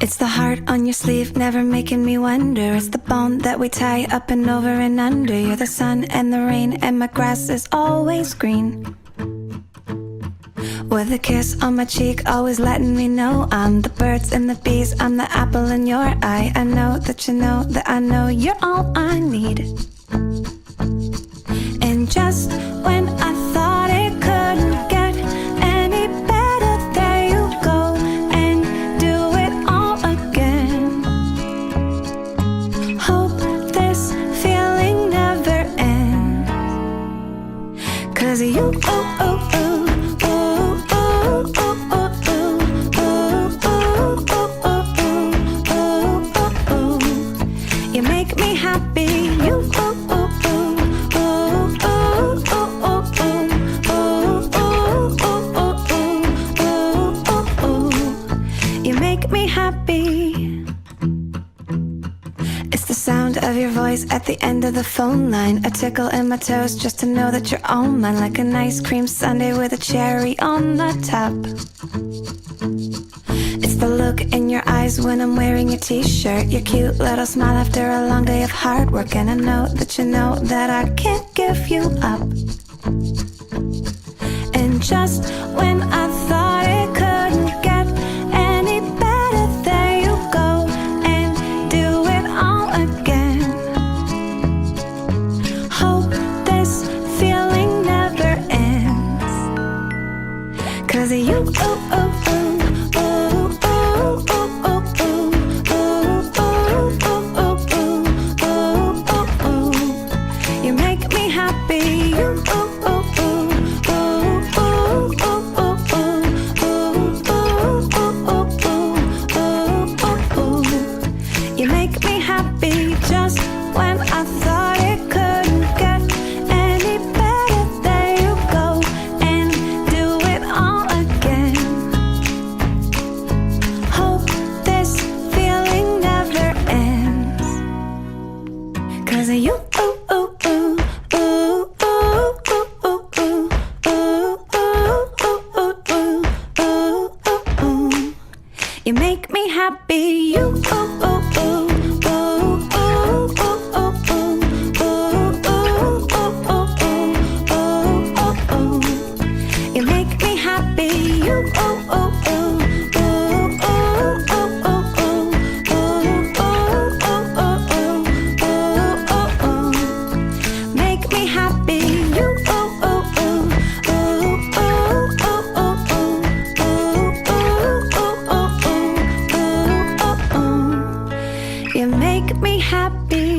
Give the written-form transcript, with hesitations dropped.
It's the heart on your sleeve, never making me wonder. It's the bone that we tie up and over and under. You're the sun and the rain, and my grass is always green. With a kiss on my cheek, always letting me know I'm the birds and the bees, I'm the apple in your eye. I know that you know that I know you're all I need. And just when I thought it couldn't get any better, there you go and do it all again. Hope this feeling never ends, 'cause you, ooh, ooh, ooh. You make me happy, you, ooh, ooh, ooh, ooh, ooh, ooh, ooh, ooh, ooh, ooh, ooh. You make me happy. It's the sound of your voice at the end of the phone line, a tickle in my toes just to know that you're all mine, like an ice cream sundae with a cherry on the top. It's the look in your eyes when I'm wearing your t-shirt, your cute little smile after a long day of hard work. And I know that you know that I can't give you up. And just when I thought it couldn't get any better, there you go and do it all again. Hope this feeling never ends, 'cause you, ooh, ooh, ooh. Just when I thought it couldn't get any better, there you go and do it all again. Hope this feeling never ends, 'cause you, ooh, ooh, ooh, ooh, ooh, ooh, ooh, ooh, ooh, ooh, ooh, ooh, ooh. You make me happy, you, ooh, ooh, ooh. You make me happy.